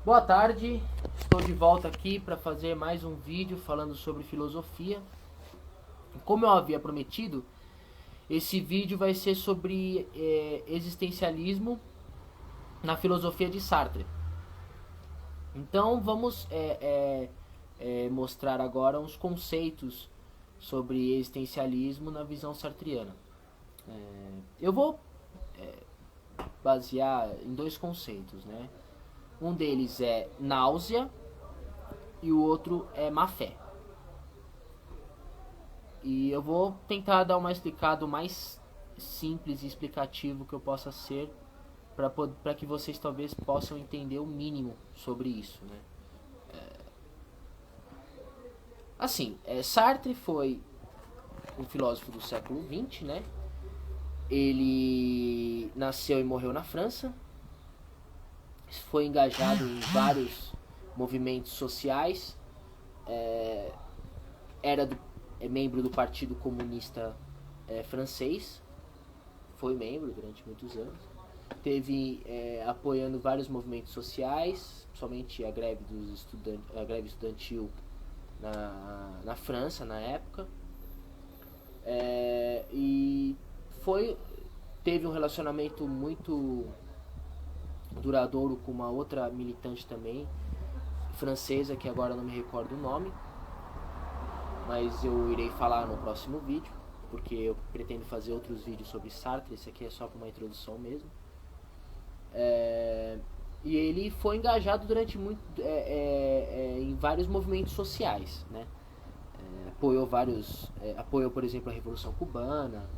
Boa tarde, estou de volta aqui para fazer mais um vídeo falando sobre filosofia. Como eu havia prometido, esse vídeo vai ser sobre existencialismo na filosofia de Sartre. Então vamos mostrar agora uns conceitos sobre existencialismo na visão sartriana. Eu vou basear em dois conceitos, né? Um deles é náusea e o outro é má fé. E eu vou tentar dar uma explicado mais simples e explicativo que eu possa ser para que vocês talvez possam entender o mínimo sobre isso, né? Assim, Sartre foi um filósofo do século XX, né? Ele nasceu e morreu na França, foi engajado em vários movimentos sociais, é membro do Partido Comunista francês, foi membro durante muitos anos, teve apoiando vários movimentos sociais, somente a greve estudantil na França na época, e foi teve um relacionamento muito duradouro com uma outra militante também francesa, que agora não me recordo o nome, mas eu irei falar no próximo vídeo, porque eu pretendo fazer outros vídeos sobre Sartre. Esse aqui é só para uma introdução mesmo. E ele foi engajado durante muito em vários movimentos sociais, né? Apoiou, por exemplo, a Revolução Cubana,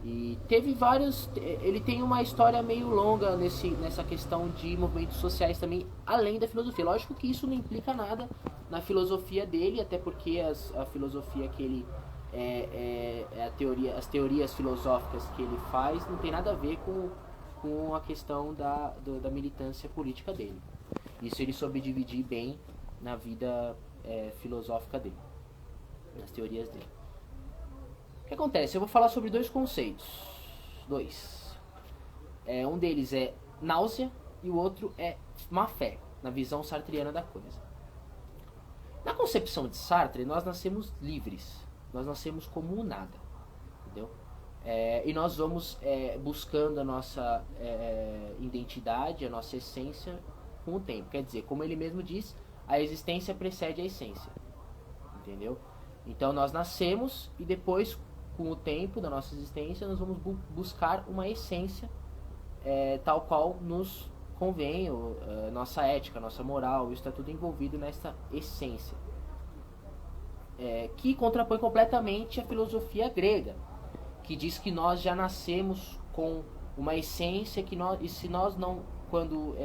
e teve vários. Ele tem uma história meio longa nessa questão de movimentos sociais também, além da filosofia. Lógico que isso não implica nada na filosofia dele, até porque a filosofia que ele. As teorias filosóficas que ele faz não tem nada a ver com a questão da militância política dele. Isso ele soube dividir bem na vida filosófica dele, nas teorias dele. O que acontece? Eu vou falar sobre dois conceitos. Dois. Um deles é náusea e o outro é má fé, na visão sartriana da coisa. Na concepção de Sartre, nós nascemos livres. Nós nascemos como um nada. Entendeu? E nós vamos buscando a nossa identidade, a nossa essência com o tempo. Quer dizer, como ele mesmo diz, a existência precede a essência. Entendeu? Então nós nascemos e depois, com o tempo da nossa existência, nós vamos buscar uma essência tal qual nos convém, nossa ética, nossa moral, isso está tudo envolvido nessa essência, que contrapõe completamente a filosofia grega, que diz que nós já nascemos com uma essência e se nós não, quando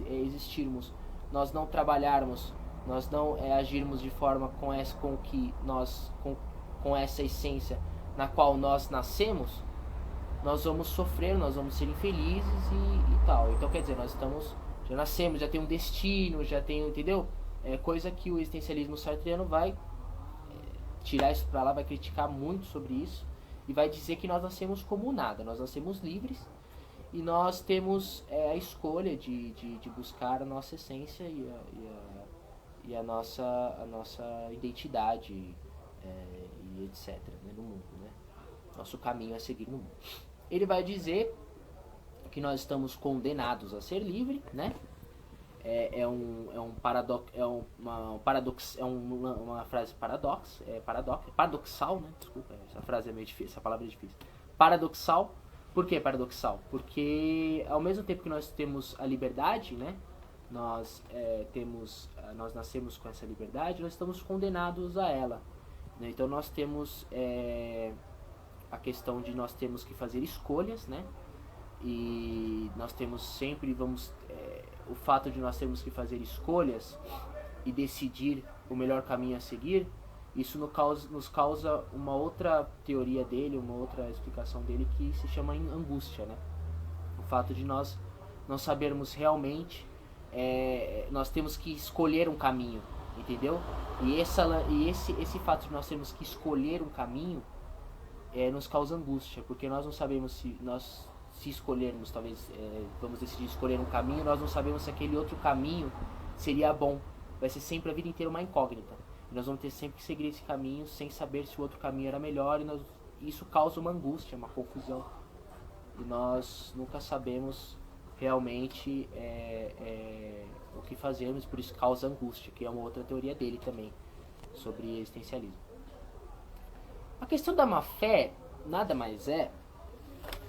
existirmos, nós não trabalharmos, nós não agirmos de forma com essa essência na qual nós nascemos, nós vamos sofrer, nós vamos ser infelizes e tal. Então, quer dizer, já nascemos, já tem um destino, já tem, entendeu? Coisa que o existencialismo sartriano vai tirar isso pra lá, vai criticar muito sobre isso e vai dizer que nós nascemos como nada, nós nascemos livres e nós temos a escolha de buscar a nossa essência e a nossa identidade e etc. Né, no mundo, né? Nosso caminho a seguir no mundo. Ele vai dizer que nós estamos condenados a ser livre, né? Uma frase paradoxal, né? Desculpa, essa frase é meio difícil, essa palavra é difícil. Paradoxal. Por que paradoxal? Porque ao mesmo tempo que nós temos a liberdade, né? Nós nascemos com essa liberdade, nós estamos condenados a ela, né? Então nós temos a questão de nós temos que fazer escolhas, né? E nós temos sempre o fato de nós termos que fazer escolhas e decidir o melhor caminho a seguir, isso nos causa uma outra teoria dele, uma outra explicação dele, que se chama angústia, né? O fato de nós não sabermos realmente, nós temos que escolher um caminho, entendeu? E esse fato de nós termos que escolher um caminho nos causa angústia, porque nós não sabemos se escolhermos, talvez vamos decidir escolher um caminho, nós não sabemos se aquele outro caminho seria bom. Vai ser sempre a vida inteira uma incógnita. E nós vamos ter sempre que seguir esse caminho sem saber se o outro caminho era melhor. Isso causa uma angústia, uma confusão. E nós nunca sabemos realmente o que fazermos, por isso causa angústia, que é uma outra teoria dele também, sobre existencialismo. A questão da má fé nada mais é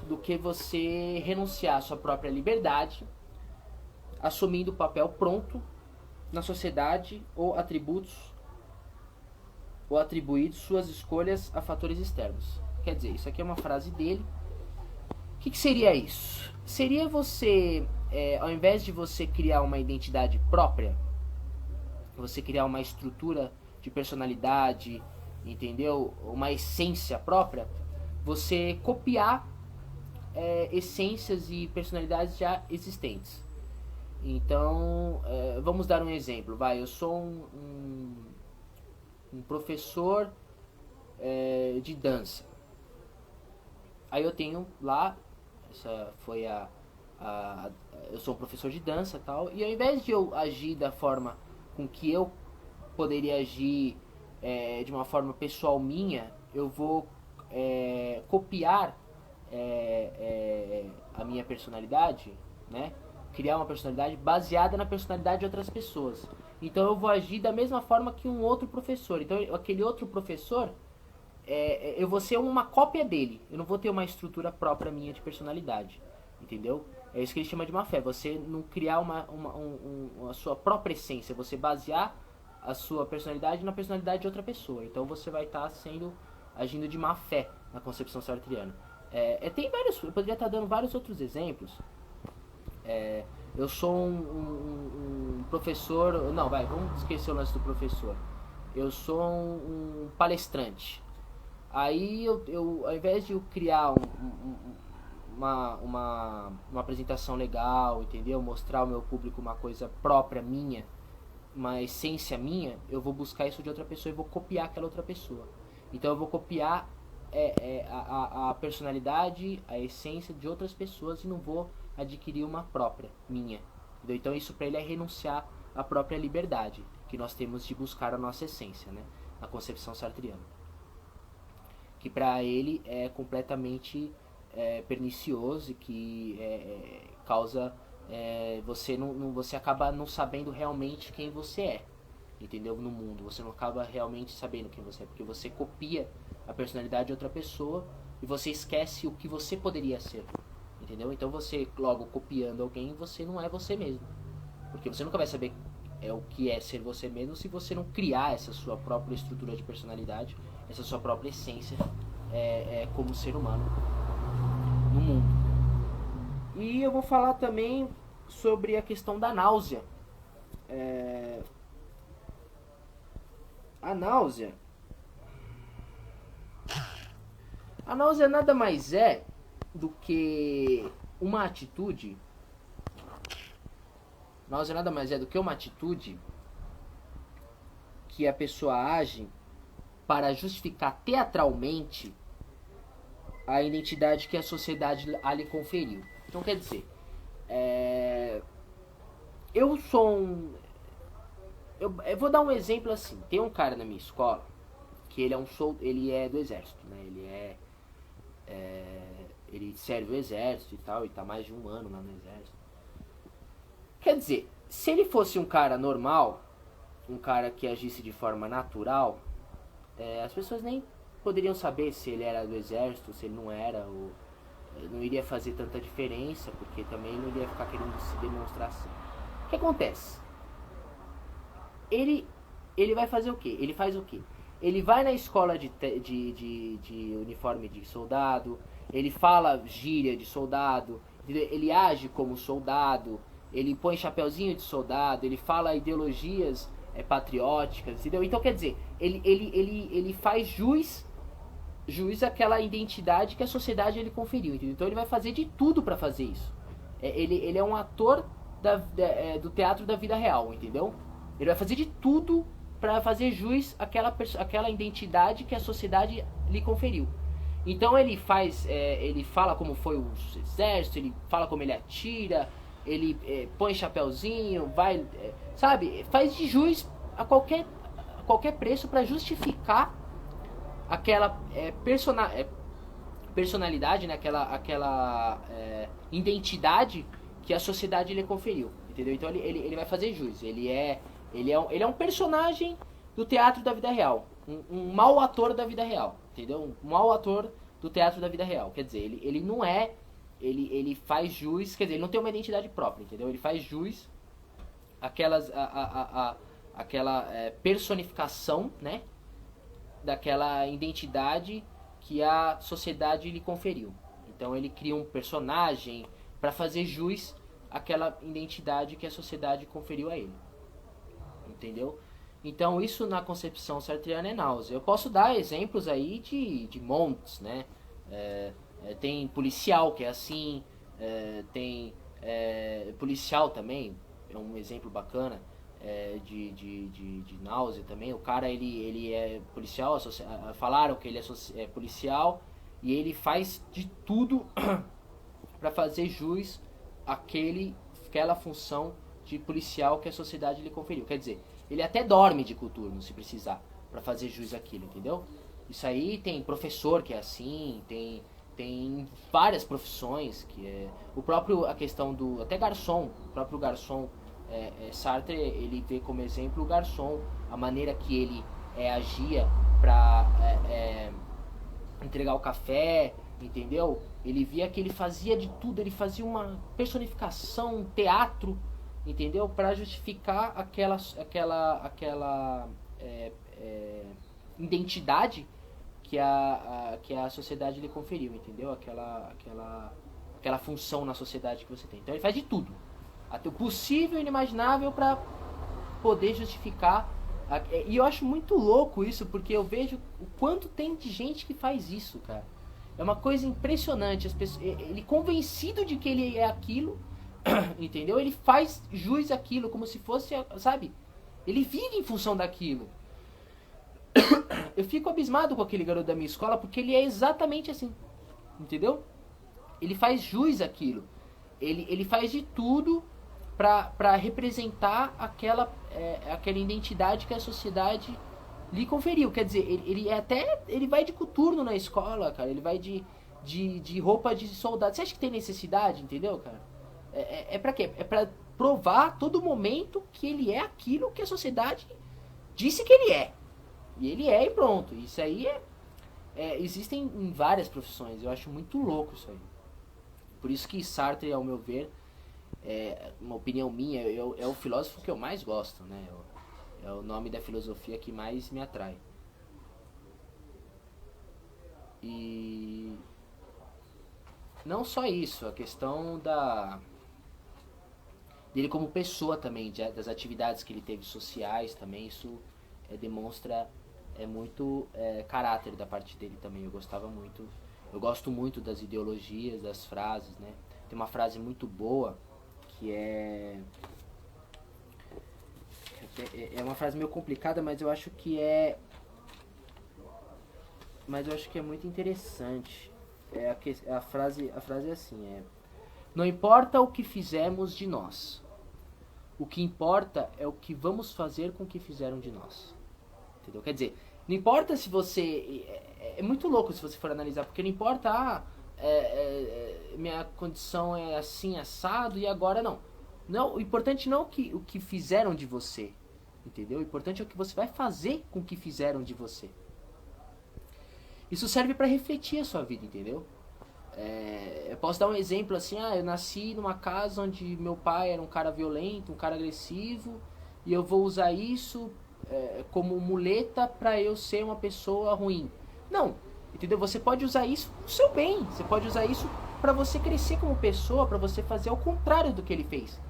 do que você renunciar à sua própria liberdade, assumindo o papel pronto na sociedade ou atribuir suas escolhas a fatores externos. Quer dizer, isso aqui é uma frase dele. O que seria isso? Seria você, ao invés de você criar uma identidade própria, você criar uma estrutura de personalidade, entendeu? Uma essência própria, você copiar essências e personalidades já existentes. Então, vamos dar um exemplo. Eu sou um professor de dança. Aí eu tenho lá, eu sou um professor de dança e tal, e ao invés de eu agir da forma com que eu poderia agir de uma forma pessoal minha, eu vou copiar a minha personalidade, né? Criar uma personalidade baseada na personalidade de outras pessoas. Então eu vou agir da mesma forma que um outro professor. Então aquele outro professor, eu vou ser uma cópia dele. Eu não vou ter uma estrutura própria minha de personalidade. Entendeu? É isso que ele chama de má fé. Você não criar a sua própria essência. Você basear a sua personalidade na personalidade de outra pessoa. Então você vai estar agindo de má fé na concepção sartriana. Tem vários, eu poderia estar dando vários outros exemplos. Eu sou um professor. Não, vamos esquecer o lance do professor. Eu sou um palestrante. Aí eu ao invés de eu criar uma apresentação legal, entendeu? Mostrar ao meu público uma coisa própria minha, uma essência minha, eu vou buscar isso de outra pessoa e vou copiar aquela outra pessoa. Então eu vou copiar a personalidade, a essência de outras pessoas e não vou adquirir uma própria, minha. Entendeu? Então isso para ele é renunciar à própria liberdade que nós temos de buscar a nossa essência, né? Na concepção sartriana. Que para ele é completamente pernicioso e que causa... você acaba não sabendo realmente quem você é, entendeu? No mundo. Você não acaba realmente sabendo quem você é, porque você copia a personalidade de outra pessoa e você esquece o que você poderia ser, entendeu? Então você, logo copiando alguém, você não é você mesmo, porque você nunca vai saber o que é ser você mesmo se você não criar essa sua própria estrutura de personalidade, essa sua própria essência como ser humano no mundo. E eu vou falar também sobre a questão da náusea. A náusea nada mais é do que uma atitude. Náusea nada mais é do que uma atitude que a pessoa age para justificar teatralmente a identidade que a sociedade lhe conferiu. Então quer dizer, eu vou dar um exemplo assim. Tem um cara na minha escola que ele é do exército, né? Ele serve o exército e tal, e tá mais de 1 ano lá no exército. Quer dizer, se ele fosse um cara normal, um cara que agisse de forma natural, as pessoas nem poderiam saber se ele era do exército, se ele não era, ou não iria fazer tanta diferença, porque também não iria ficar querendo se demonstrar assim. O que acontece? Ele vai fazer o quê? Ele faz o quê? Ele vai na escola de uniforme de soldado, ele fala gíria de soldado, ele age como soldado, ele põe chapeuzinho de soldado, ele fala ideologias patrióticas, entendeu? Então quer dizer, ele faz jus àquela identidade que a sociedade ele conferiu, entendeu? Então ele vai fazer de tudo para fazer isso. Ele é um ator do teatro da vida real, entendeu? Ele vai fazer de tudo para fazer jus àquela identidade que a sociedade lhe conferiu. Então ele fala como foi o exército, ele fala como ele atira, ele põe chapéuzinho, vai, sabe, faz de juiz a qualquer preço para justificar aquela personalidade, né, aquela identidade que a sociedade lhe conferiu, entendeu? Então ele vai fazer jus, ele é um personagem do teatro da vida real, um mau ator da vida real, entendeu? Um mau ator do teatro da vida real, quer dizer, ele não é, ele faz jus, quer dizer, ele não tem uma identidade própria, entendeu? Ele faz jus aquela personificação, né, daquela identidade que a sociedade lhe conferiu. Então ele cria um personagem para fazer jus àquela identidade que a sociedade conferiu a ele. Entendeu? Então isso na concepção sartreana é náusea. Eu posso dar exemplos aí de montes, né? Tem policial que é assim, tem policial também, é um exemplo bacana. De náusea também. O cara ele é policial, falaram que ele é policial e ele faz de tudo para fazer jus àquela função de policial que a sociedade lhe conferiu. Quer dizer, ele até dorme de coturno se precisar para fazer jus àquilo, entendeu? Isso aí tem professor que é assim, tem várias profissões que a questão do até garçom, o próprio garçom. Sartre ele vê como exemplo o garçom, a maneira que ele agia para entregar o café, entendeu? Ele via que ele fazia de tudo, ele fazia uma personificação, um teatro, entendeu? Para justificar aquela identidade que a sociedade lhe conferiu, entendeu? Aquela função na sociedade que você tem. Então ele faz de tudo. Até o possível e inimaginável para poder justificar. E eu acho muito louco isso, porque eu vejo o quanto tem de gente que faz isso, cara. É uma coisa impressionante. Ele convencido de que ele é aquilo, entendeu? Ele faz jus àquilo, como se fosse, sabe? Ele vive em função daquilo. Eu fico abismado com aquele garoto da minha escola, porque ele é exatamente assim, entendeu? Ele faz jus àquilo. Ele faz de tudo para representar aquela identidade que a sociedade lhe conferiu. Quer dizer, ele vai de coturno na escola, cara. Ele vai de roupa de soldado. Você acha que tem necessidade, entendeu, cara? É pra quê? É pra provar a todo momento que ele é aquilo que a sociedade disse que ele é. E ele é e pronto. Isso aí existem em várias profissões. Eu acho muito louco isso aí. Por isso que Sartre, ao meu ver, uma opinião minha, é o filósofo que eu mais gosto, né? É o nome da filosofia que mais me atrai. E não só isso, a questão dele como pessoa também, das atividades que ele teve sociais também, isso demonstra muito caráter da parte dele também. Eu gosto muito das ideologias, das frases, né? Tem uma frase muito boa que é uma frase meio complicada, mas eu acho que é muito interessante. A frase é assim, não importa o que fizemos de nós, o que importa é o que vamos fazer com o que fizeram de nós. Entendeu? Quer dizer, não importa se você... É muito louco se você for analisar, porque não importa, minha condição é assim, assado, e agora não. Não, o importante não é o que fizeram de você, entendeu? O importante é o que você vai fazer com o que fizeram de você. Isso serve para refletir a sua vida, entendeu? Eu posso dar um exemplo assim, eu nasci numa casa onde meu pai era um cara violento, um cara agressivo, e eu vou usar isso como muleta para eu ser uma pessoa ruim. Não, entendeu? Você pode usar isso pro seu bem, você pode usar isso para você crescer como pessoa, para você fazer o contrário do que ele fez.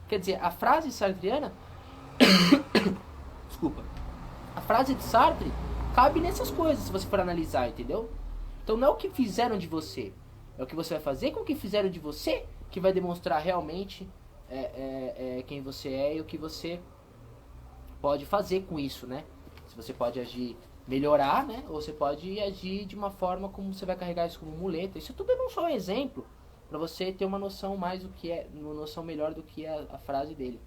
Quer dizer, a frase sartreana desculpa, a frase de Sartre cabe nessas coisas, se você for analisar, entendeu? Então não é o que fizeram de você, é o que você vai fazer com o que fizeram de você que vai demonstrar realmente quem você é e o que você pode fazer com isso, né? Se você pode agir, melhorar, né? Ou você pode agir de uma forma como você vai carregar isso como muleta. Isso tudo é não só um exemplo, para você ter uma noção uma noção melhor do que é a frase dele.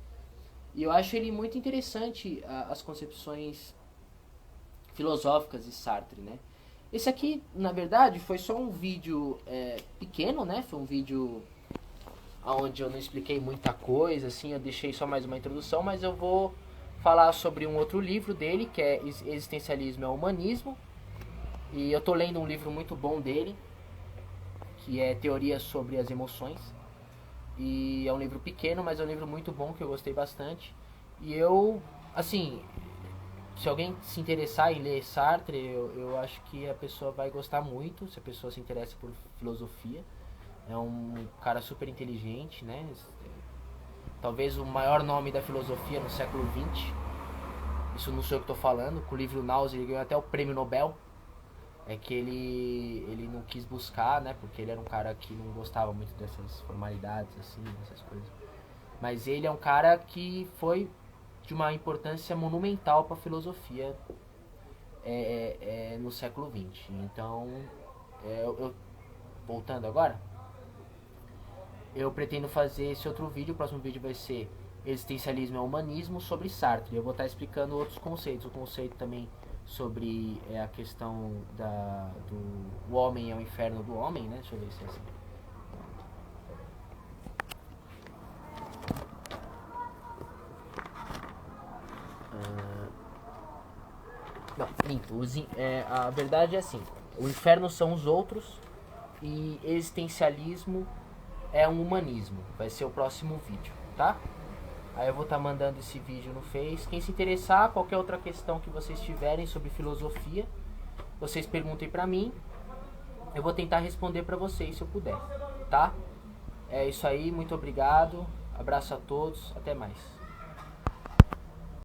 E eu acho ele muito interessante, as concepções filosóficas de Sartre, né? Esse aqui, na verdade, foi só um vídeo pequeno, né? Foi um vídeo onde eu não expliquei muita coisa, assim, eu deixei só mais uma introdução, mas eu vou falar sobre um outro livro dele, que é Existencialismo é Humanismo. E eu tô lendo um livro muito bom dele, que é Teoria sobre as Emoções. E é um livro pequeno, mas é um livro muito bom, que eu gostei bastante. E eu, assim, se alguém se interessar em ler Sartre, eu acho que a pessoa vai gostar muito, se a pessoa se interessa por filosofia. É um cara super inteligente, né? Talvez o maior nome da filosofia no século XX. Isso não sou eu que estou falando. Com o livro Náusea ele ganhou até o prêmio Nobel. É que ele não quis buscar, né? Porque ele era um cara que não gostava muito dessas formalidades, assim, dessas coisas. Mas ele é um cara que foi de uma importância monumental para a filosofia no século XX. Então, voltando agora, eu pretendo fazer esse outro vídeo. O próximo vídeo vai ser Existencialismo é Humanismo, sobre Sartre. Eu vou estar explicando outros conceitos. O conceito também sobre a questão do homem é o inferno do homem, né? Deixa eu ver se é assim. Não, limpo. A verdade é assim: o inferno são os outros e existencialismo é um humanismo. Vai ser o próximo vídeo, tá? Aí eu vou estar mandando esse vídeo no Face. Quem se interessar, qualquer outra questão que vocês tiverem sobre filosofia, vocês perguntem pra mim. Eu vou tentar responder pra vocês se eu puder, tá? É isso aí, muito obrigado. Abraço a todos, até mais.